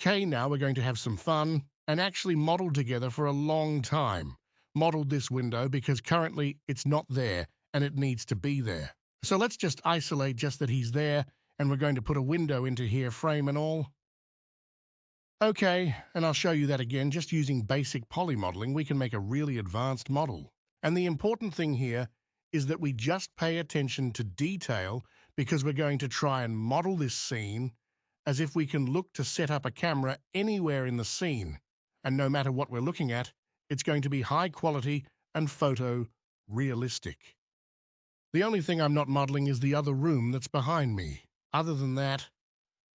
Okay, now we're going to have some fun and actually model together for a long time. Model this window because currently it's not there and it needs to be there. So let's just isolate just that he's there, and we're going to put a window into here, frame and all. Okay, and I'll show you that again. Just using basic poly modeling, we can make a really advanced model. And the important thing here is that we just pay attention to detail, because we're going to try and model this scene as if we can look to set up a camera anywhere in the scene. And no matter what we're looking at, it's going to be high quality and photo realistic. The only thing I'm not modeling is the other room that's behind me. Other than that,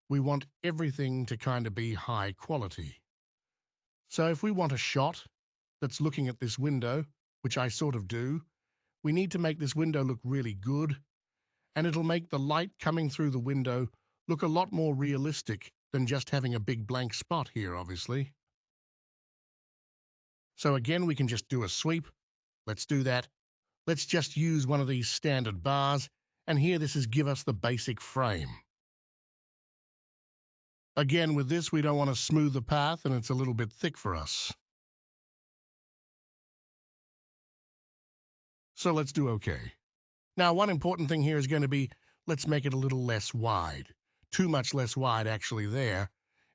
we want everything to kind of be high quality. So if we want a shot that's looking at this window, which I sort of do, we need to make this window look really good, and it'll make the light coming through the window look a lot more realistic than just having a big blank spot here, obviously. So again, we can just do a sweep. Let's do that. Let's just use one of these standard bars, and here this is give us the basic frame. Again, with this, we don't want to smooth the path, and it's a little bit thick for us. So let's do okay. Now, one important thing here is going to be, let's make it a little less wide. Too much less wide, actually, there.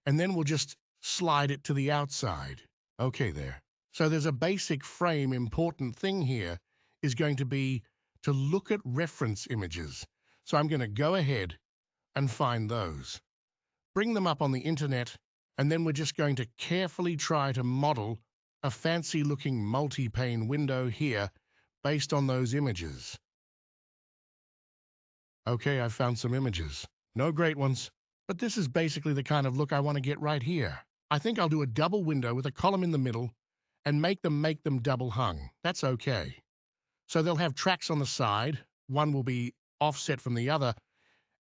And then we'll just slide it to the outside. Okay, there. So there's a basic frame. Important thing here is going to be to look at reference images. So I'm going to go ahead and find those, bring them up on the internet, and then we're just going to carefully try to model a fancy-looking multi-pane window here based on those images. Okay, I've found some images. No great ones, but this is basically the kind of look I want to get right here. I think I'll do a double window with a column in the middle and make them double hung. That's okay. So they'll have tracks on the side. One will be offset from the other,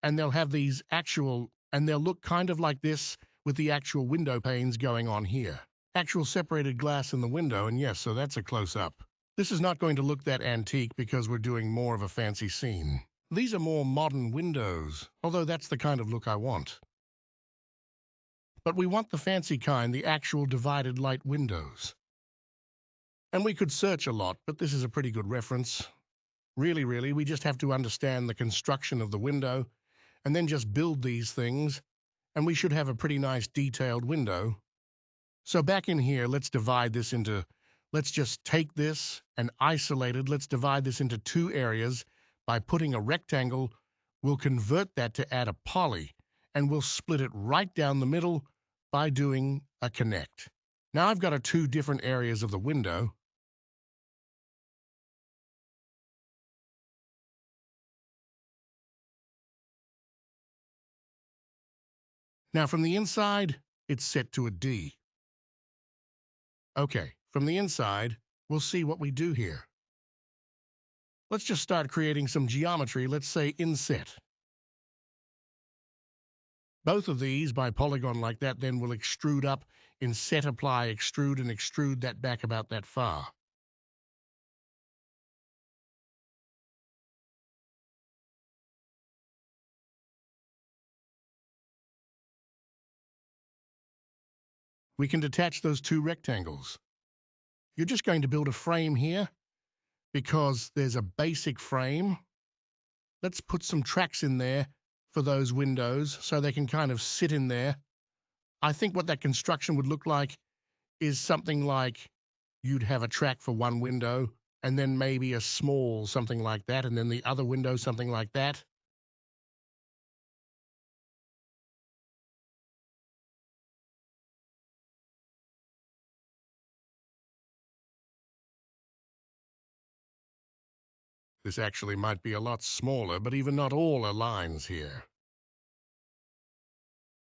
and they'll have these and they'll look kind of like this with the actual window panes going on here. Actual separated glass in the window, and yes, so that's a close-up. This is not going to look that antique because we're doing more of a fancy scene. These are more modern windows, although that's the kind of look I want. But we want the fancy kind, the actual divided light windows. And we could search a lot, but this is a pretty good reference. Really, we just have to understand the construction of the window and then just build these things, and we should have a pretty nice detailed window. So back in here, let's just take this and isolate it. Let's divide this into two areas by putting a rectangle. We'll convert that to add a poly, and we'll split it right down the middle by doing a connect. Now I've got two different areas of the window. Now from the inside, it's set to a D. Okay, from the inside, we'll see what we do here. Let's just start creating some geometry. Let's say inset. Both of these by polygon like that then will extrude up, inset, apply, extrude, and extrude that back about that far. We can detach those two rectangles. You're just going to build a frame here because there's a basic frame. Let's put some tracks in there for those windows so they can kind of sit in there. I think what that construction would look like is something like you'd have a track for one window and then maybe a small something like that, and then the other window something like that. This actually might be a lot smaller, but even not all are lines here.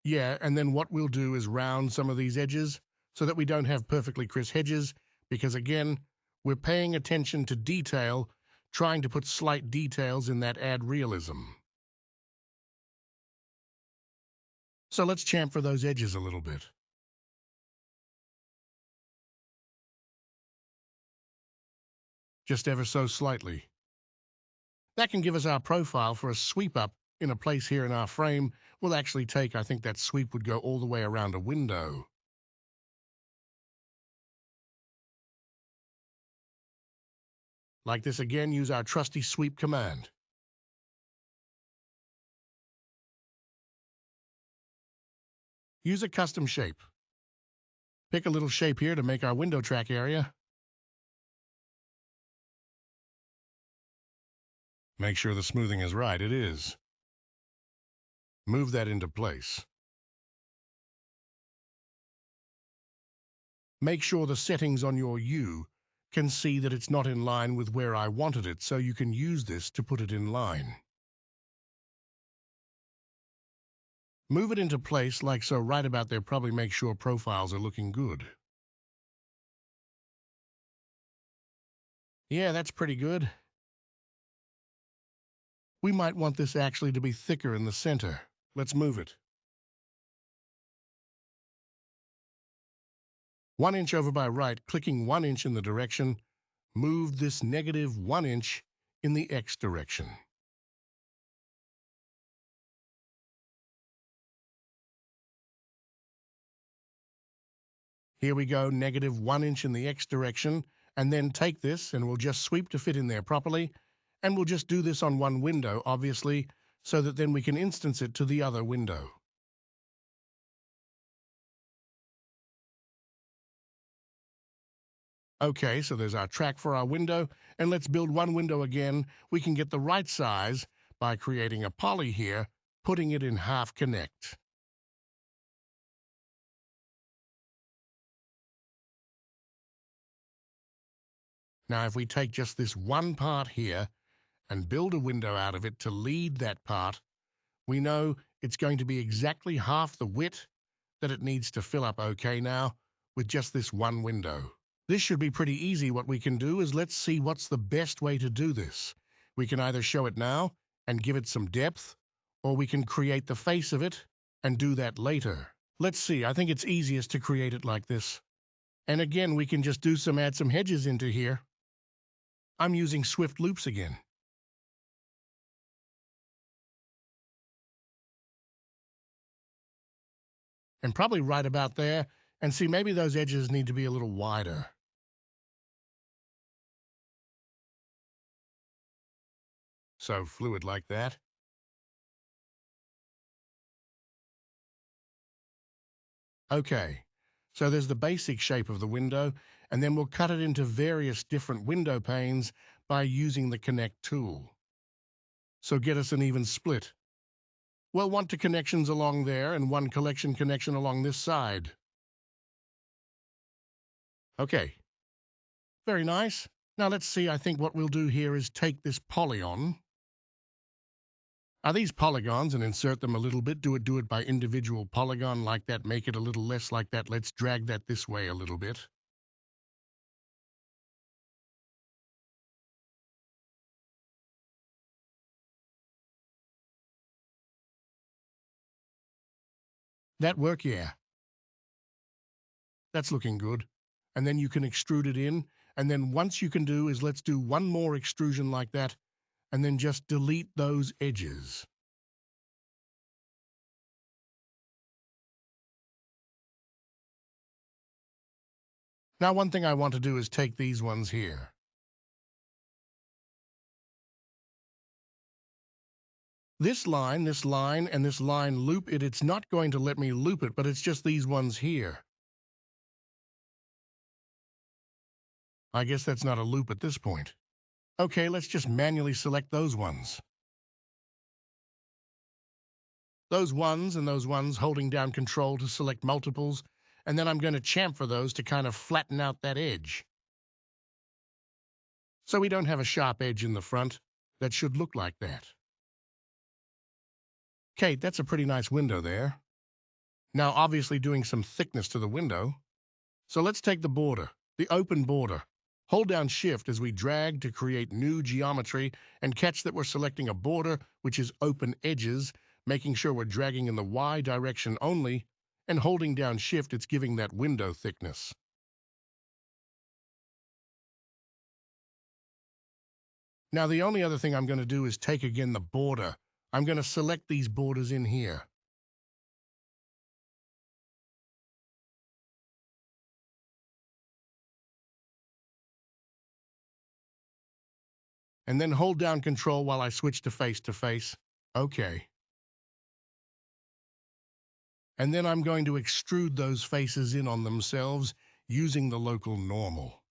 Yeah, and then what we'll do is round some of these edges so that we don't have perfectly crisp edges, because again, we're paying attention to detail, trying to put slight details in that add realism. So let's chamfer those edges a little bit. Just ever so slightly. That can give us our profile for a sweep up in a place here in our frame will actually take, I think that sweep would go all the way around a window. Like this again, use our trusty sweep command. Use a custom shape. Pick a little shape here to make our window track area. Make sure the smoothing is right. It is. Move that into place. Make sure the settings on your U can see that it's not in line with where I wanted it, so you can use this to put it in line. Move it into place like so right about there. Probably make sure profiles are looking good. Yeah, that's pretty good. We might want this actually to be thicker in the center. Let's move it. 1 inch over by right, clicking 1 inch in the direction, move this negative 1 inch in the X direction. Here we go, negative 1 inch in the X direction, and then take this and we'll just sweep to fit in there properly, and we'll just do this on one window, obviously, so that then we can instance it to the other window. Okay, so there's our track for our window, and let's build one window again. We can get the right size by creating a poly here, putting it in half connect. Now, if we take just this one part here and build a window out of it to lead that part, we know it's going to be exactly half the width that it needs to fill up okay now with just this one window. This should be pretty easy. What we can do is let's see what's the best way to do this. We can either show it now and give it some depth, or we can create the face of it and do that later. Let's see, I think it's easiest to create it like this. And again, we can just add some hedges into here. I'm using Swift loops again. And probably right about there, and see maybe those edges need to be a little wider. So fluid like that. Okay, so there's the basic shape of the window, and then we'll cut it into various different window panes by using the Connect tool. So get us an even split. We'll want two connections along there and one collection connection along this side. Okay, very nice. Now let's see, I think what we'll do here is take this polygon. Are these polygons, and insert them a little bit. Do it by individual polygon like that. Make it a little less like that. Let's drag that this way a little bit. That work? Yeah. That's looking good. And then you can extrude it in. And then once you can do is let's do one more extrusion like that, and then just delete those edges. Now, one thing I want to do is take these ones here. This line, and this line loop it. It's not going to let me loop it, but it's just these ones here. I guess that's not a loop at this point. Okay, let's just manually select those ones. Those ones and those ones, holding down Control to select multiples, and then I'm going to chamfer those to kind of flatten out that edge. So we don't have a sharp edge in the front. That should look like that. Kate, that's a pretty nice window there. Now, obviously doing some thickness to the window. So let's take the border, the open border. Hold down Shift as we drag to create new geometry, and catch that we're selecting a border which is open edges, making sure we're dragging in the Y direction only, and holding down Shift, it's giving that window thickness. Now, the only other thing I'm going to do is take again the border. I'm going to select these borders in here. And then hold down Control while I switch to face. Okay. And then I'm going to extrude those faces in on themselves using the local normal.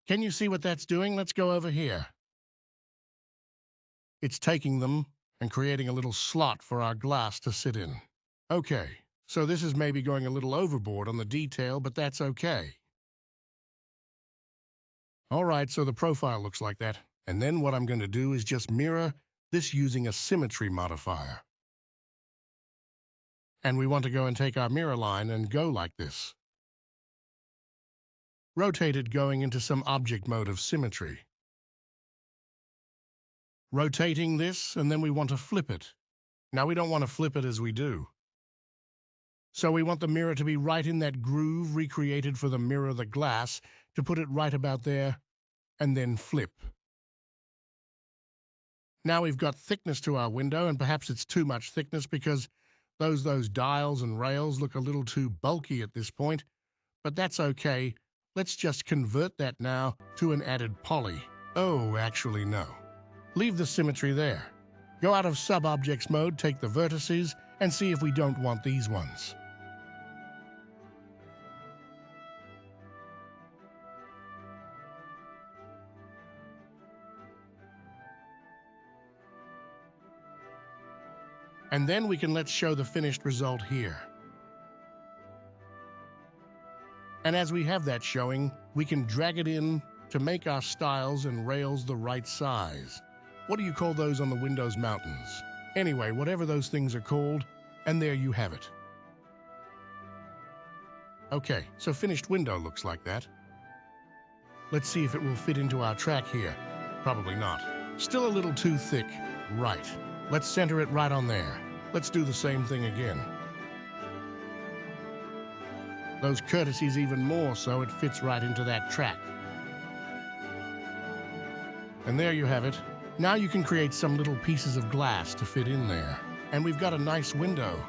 Can you see what that's doing? Let's go over here. It's taking them and creating a little slot for our glass to sit in. Okay, so this is maybe going a little overboard on the detail, but that's okay. All right, so the profile looks like that. And then what I'm going to do is just mirror this using a symmetry modifier. And we want to go and take our mirror line and go like this. Rotate it going into some object mode of symmetry. Rotating this, and then we want to flip it. Now we don't want to flip it as we do. So we want the mirror to be right in that groove recreated for the mirror of the glass, to put it right about there, and then flip. Now we've got thickness to our window, and perhaps it's too much thickness because those dials and rails look a little too bulky at this point, but that's okay. Let's just convert that now to an added poly. Oh, actually no. Leave the symmetry there. Go out of sub-objects mode, take the vertices, and see if we don't want these ones. And then let's show the finished result here. And as we have that showing, we can drag it in to make our stiles and rails the right size. What do you call those on the Windows mountains? Anyway, whatever those things are called, and there you have it. Okay, so finished window looks like that. Let's see if it will fit into our track here. Probably not. Still a little too thick. Right. Let's center it right on there. Let's do the same thing again. Those courtesies even more so it fits right into that track. And there you have it. Now you can create some little pieces of glass to fit in there. And we've got a nice window.